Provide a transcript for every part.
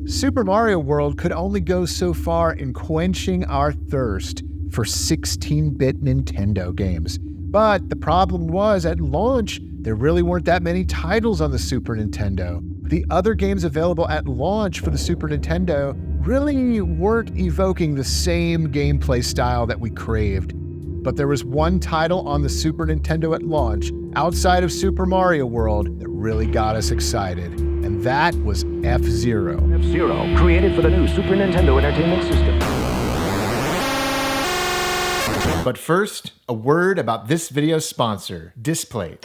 Super Mario World could only go so far in quenching our thirst for 16-bit Nintendo games. But the problem was, at launch, there really weren't that many titles on the Super Nintendo. The other games available at launch for the Super Nintendo really weren't evoking the same gameplay style that we craved. But there was one title on the Super Nintendo at launch, outside of Super Mario World, that really got us excited. And that was F-Zero. F-Zero, created for the new Super Nintendo Entertainment System. But first, a word about this video's sponsor, Displate.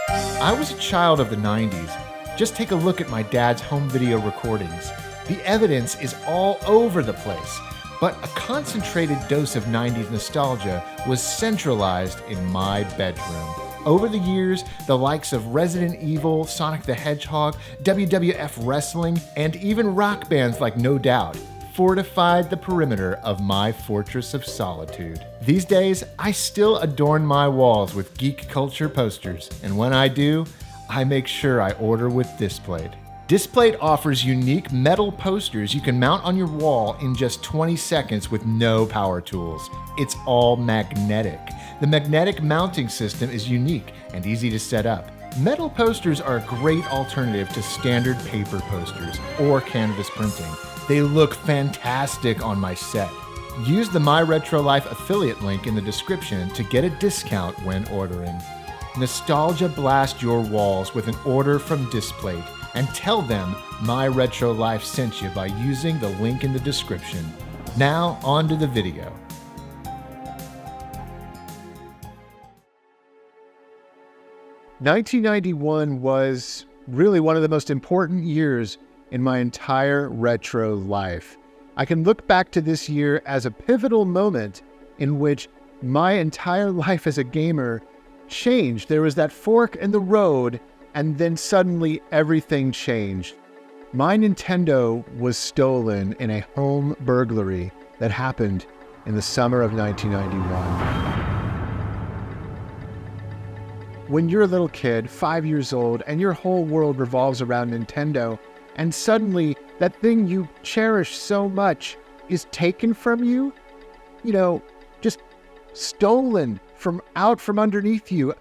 I was a child of the 90s. Just take a look at my dad's home video recordings. The evidence is all over the place, but a concentrated dose of 90s nostalgia was centralized in my bedroom. Over the years, the likes of Resident Evil, Sonic the Hedgehog, WWF Wrestling, and even rock bands like No Doubt fortified the perimeter of my fortress of solitude. These days, I still adorn my walls with geek culture posters, and when I do, I make sure I order with Displate. Displate offers unique metal posters you can mount on your wall in just 20 seconds with no power tools. It's all magnetic. The magnetic mounting system is unique and easy to set up. Metal posters are a great alternative to standard paper posters or canvas printing. They look fantastic on my set. Use the My Retro Life affiliate link in the description to get a discount when ordering. Nostalgia blast your walls with an order from Displate and tell them My Retro Life sent you by using the link in the description. Now, on to the video. "1991 was really one of the most important years in my entire retro life. I can look back to this year as a pivotal moment in which my entire life as a gamer changed. There was that fork in the road, and then suddenly everything changed. My Nintendo was stolen in a home burglary that happened in the summer of 1991. When you're a little kid, 5 years old, and your whole world revolves around Nintendo, and suddenly that thing you cherish so much is taken from you, just stolen from underneath you.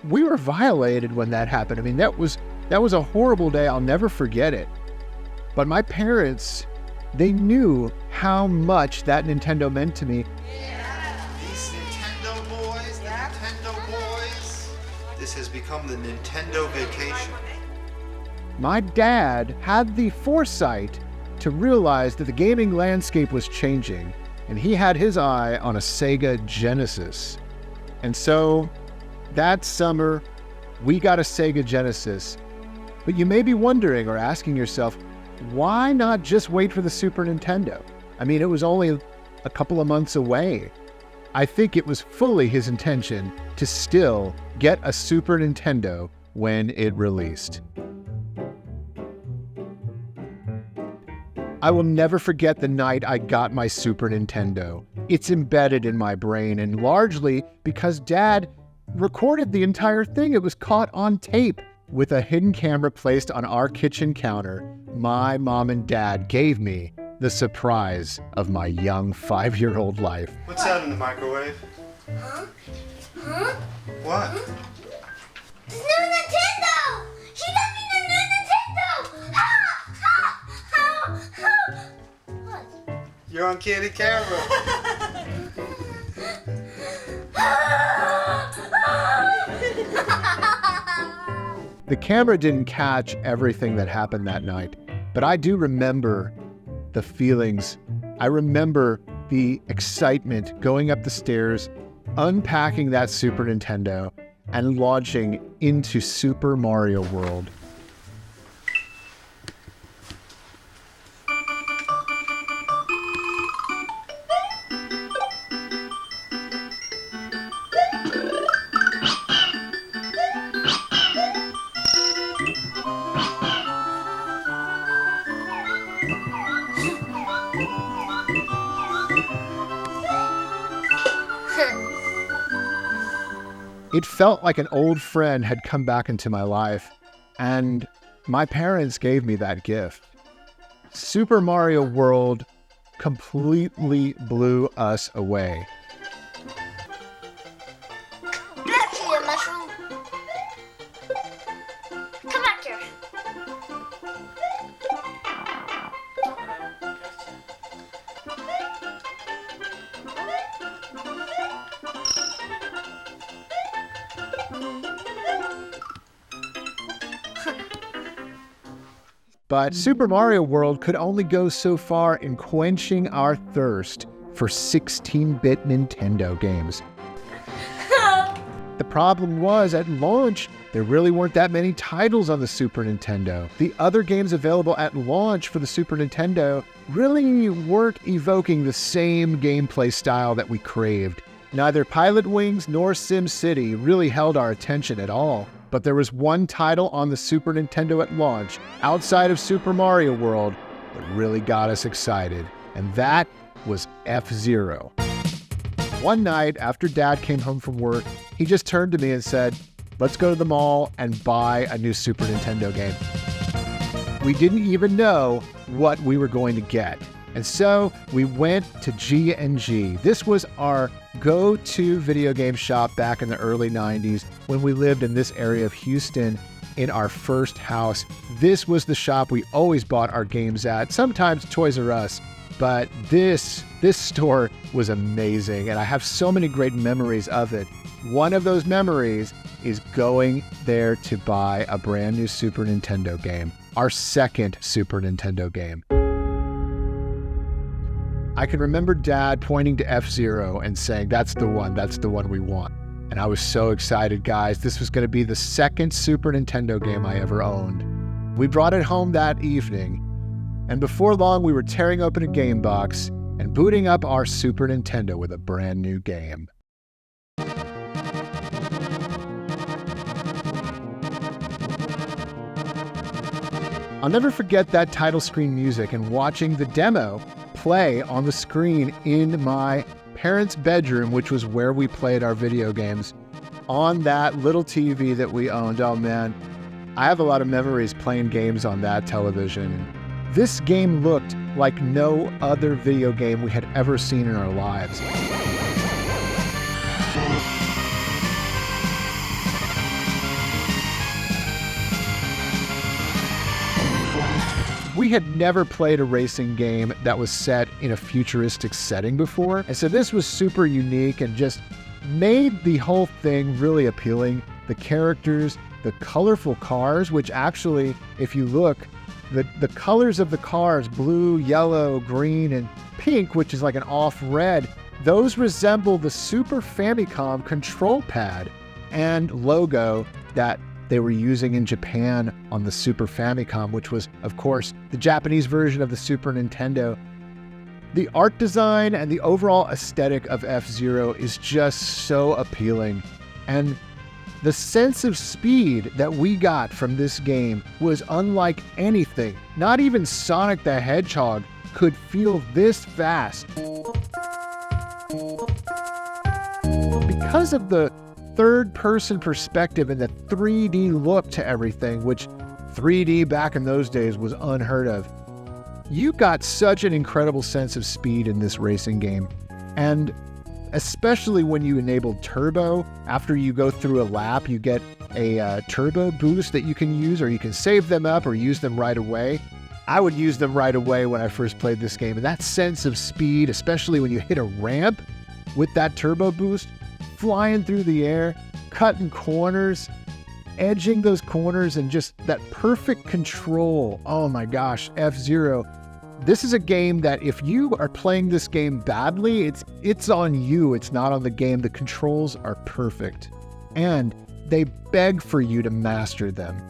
We were violated when that happened. I mean, that was a horrible day. I'll never forget it. But my parents, they knew how much that Nintendo meant to me. These Nintendo boys, the Nintendo boys. This has become the Nintendo vacation. My dad had the foresight to realize that the gaming landscape was changing, and he had his eye on a Sega Genesis. And so that summer, we got a Sega Genesis. But you may be wondering or asking yourself, why not just wait for the Super Nintendo? I mean, it was only a couple of months away. I think it was fully his intention to still get a Super Nintendo when it released. I will never forget the night I got my Super Nintendo. It's embedded in my brain, and largely because Dad recorded the entire thing. It was caught on tape. With a hidden camera placed on our kitchen counter, my mom and dad gave me the surprise of my young 5-year-old life. What's that in the microwave? Huh? What? The new Nintendo! She got me the new Nintendo! What? You're on candid camera. The camera didn't catch everything that happened that night, but I do remember the feelings. I remember the excitement going up the stairs, unpacking that Super Nintendo, and launching into Super Mario World. It felt like an old friend had come back into my life, and my parents gave me that gift. Super Mario World completely blew us away. Actually, a mushroom. Come back here. But Super Mario World could only go so far in quenching our thirst for 16-bit Nintendo games. The problem was, at launch, there really weren't that many titles on the Super Nintendo. The other games available at launch for the Super Nintendo really weren't evoking the same gameplay style that we craved. Neither Pilot Wings nor SimCity really held our attention at all. But there was one title on the Super Nintendo at launch, outside of Super Mario World, that really got us excited, and that was F-Zero. One night, after Dad came home from work, he just turned to me and said, "Let's go to the mall and buy a new Super Nintendo game." We didn't even know what we were going to get. And so we went to G&G. This was our go-to video game shop back in the early 90s when we lived in this area of Houston in our first house. This was the shop we always bought our games at, sometimes Toys R Us, but this store was amazing, and I have so many great memories of it. One of those memories is going there to buy a brand new Super Nintendo game, our second Super Nintendo game. I can remember Dad pointing to F-Zero and saying, that's the one we want. And I was so excited, guys. This was going to be the second Super Nintendo game I ever owned. We brought it home that evening, and before long we were tearing open a game box and booting up our Super Nintendo with a brand new game. I'll never forget that title screen music and watching the demo play on the screen in my parents' bedroom, which was where we played our video games, on that little TV that we owned. Oh man, I have a lot of memories playing games on that television. This game looked like no other video game we had ever seen in our lives. We had never played a racing game that was set in a futuristic setting before, and so this was super unique and just made the whole thing really appealing. The characters, the colorful cars, which actually, if you look, the colors of the cars, blue, yellow, green, and pink, which is like an off red, those resemble the Super Famicom control pad and logo that they were using in Japan on the Super Famicom, which was, of course, the Japanese version of the Super Nintendo. The art design and the overall aesthetic of F-Zero is just so appealing. And the sense of speed that we got from this game was unlike anything. Not even Sonic the Hedgehog could feel this fast. Because of the third-person perspective and the 3D look to everything, which 3D back in those days was unheard of, you got such an incredible sense of speed in this racing game. And especially when you enabled turbo, after you go through a lap, you get a turbo boost that you can use, or you can save them up or use them right away. I would use them right away when I first played this game. And that sense of speed, especially when you hit a ramp with that turbo boost, flying through the air, cutting corners, edging those corners, and just that perfect control. Oh my gosh, F-Zero. This is a game that if you are playing this game badly, it's on you, it's not on the game. The controls are perfect, and they beg for you to master them.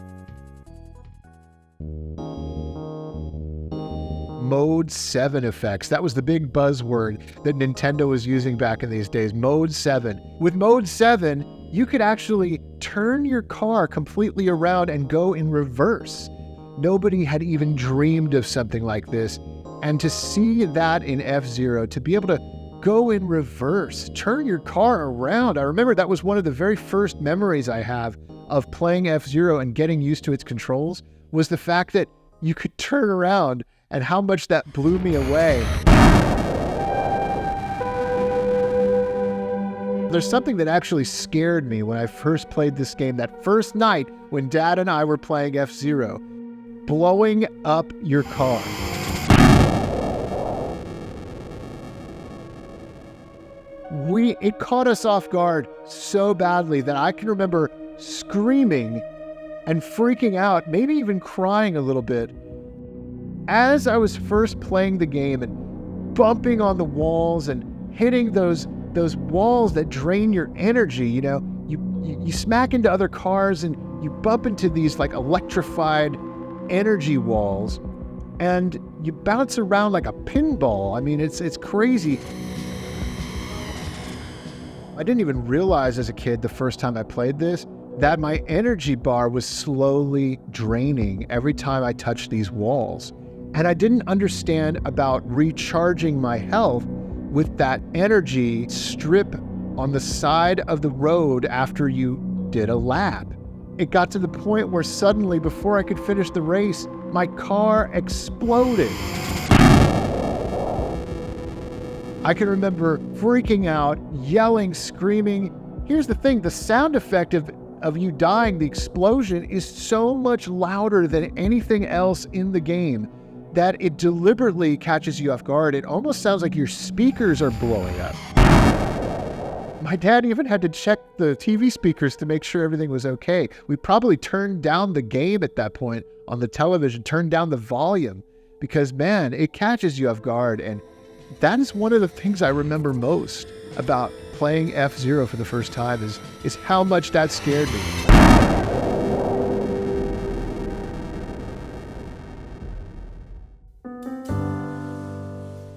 Mode 7 effects. That was the big buzzword that Nintendo was using back in these days. Mode 7. With Mode 7, you could actually turn your car completely around and go in reverse. Nobody had even dreamed of something like this. And to see that in F-Zero, to be able to go in reverse, turn your car around. I remember that was one of the very first memories I have of playing F-Zero and getting used to its controls, was the fact that you could turn around and how much that blew me away. There's something that actually scared me when I first played this game that first night when Dad and I were playing F-Zero. Blowing up your car. It caught us off guard so badly that I can remember screaming and freaking out, maybe even crying a little bit. As I was first playing the game and bumping on the walls and hitting those walls that drain your energy, you know, you smack into other cars and you bump into these like electrified energy walls and you bounce around like a pinball. I mean, it's crazy. I didn't even realize as a kid the first time I played this that my energy bar was slowly draining every time I touched these walls. And I didn't understand about recharging my health with that energy strip on the side of the road after you did a lap. It got to the point where suddenly, before I could finish the race, my car exploded. I can remember freaking out, yelling, screaming. Here's the thing, the sound effect of you dying, the explosion, is so much louder than anything else in the game that it deliberately catches you off guard. It almost sounds like your speakers are blowing up. My dad even had to check the TV speakers to make sure everything was okay. We probably turned down the game at that point on the television, turned down the volume, because man, it catches you off guard. And that is one of the things I remember most about playing F-Zero for the first time is how much that scared me.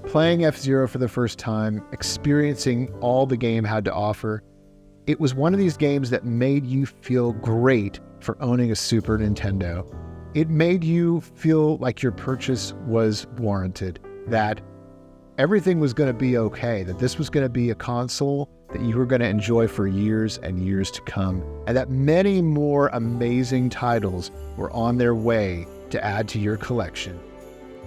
Playing F-Zero for the first time, experiencing all the game had to offer, it was one of these games that made you feel great for owning a Super Nintendo. It made you feel like your purchase was warranted, that everything was going to be okay, that this was going to be a console that you were going to enjoy for years and years to come, and that many more amazing titles were on their way to add to your collection.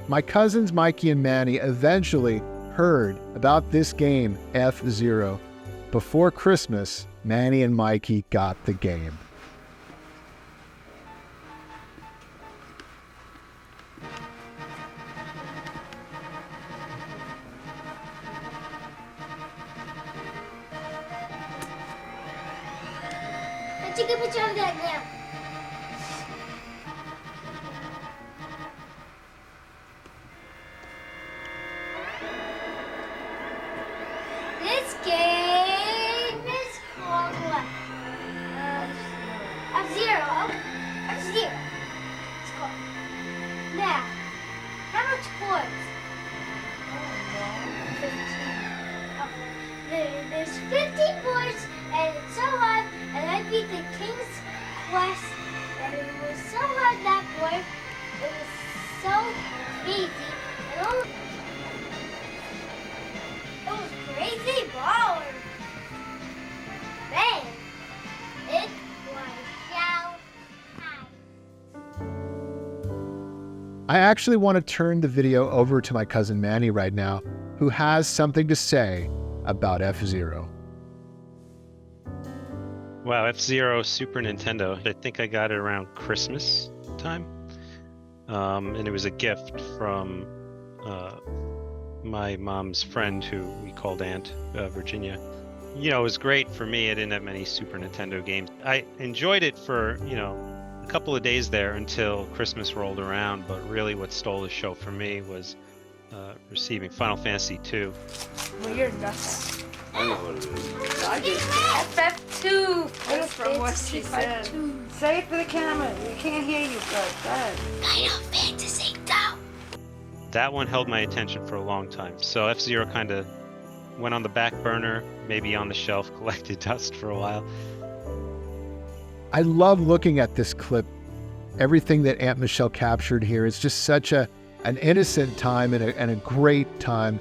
My cousins Mikey and Manny eventually heard about this game, F-Zero. Before Christmas, Manny and Mikey got the game. Let's take a picture of that now. This game is called what? F-Zero. F-Zero. It's called. Now, how much points? 15. Oh, there's 15 points, and it's so hard, and I beat the King's Quest, and it was so hard that point. It was so easy, and all. It was crazy baller. Man, it was so high. I actually want to turn the video over to my cousin Manny right now, who has something to say about F-Zero. Wow, F-Zero Super Nintendo. I think I got it around Christmas time. And it was a gift from my mom's friend, who we called Aunt Virginia. You know, it was great for me. I didn't have many Super Nintendo games. I enjoyed it for, a couple of days there until Christmas rolled around, but really what stole the show for me was receiving Final Fantasy II. Well, you're nuts. I know what it is. I do. FF2. That's from what she said. Say it for the camera. We can't hear you good. Go ahead. Final Fantasy II. That one held my attention for a long time. So F-Zero kind of went on the back burner, maybe on the shelf, collected dust for a while. I love looking at this clip. Everything that Aunt Michelle captured here is just such an innocent time and a great time.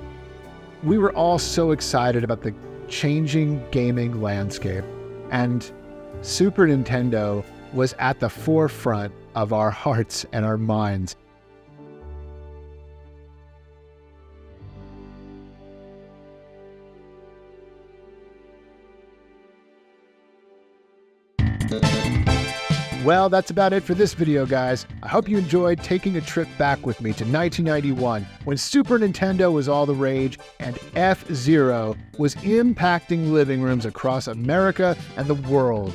We were all so excited about the changing gaming landscape, and Super Nintendo was at the forefront of our hearts and our minds. Well, that's about it for this video, guys. I hope you enjoyed taking a trip back with me to 1991, when Super Nintendo was all the rage and F-Zero was impacting living rooms across America and the world,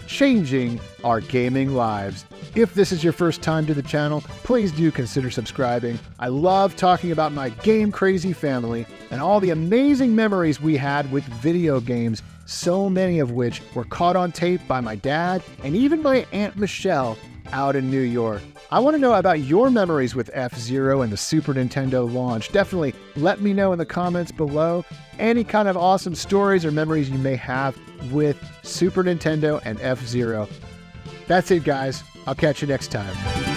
changing our gaming lives. If this is your first time to the channel, please do consider subscribing. I love talking about my game-crazy family and all the amazing memories we had with video games, so many of which were caught on tape by my dad and even my Aunt Michelle out in New York. I want to know about your memories with F-Zero and the Super Nintendo launch. Definitely let me know in the comments below any kind of awesome stories or memories you may have with Super Nintendo and F-Zero. That's it, guys. I'll catch you next time.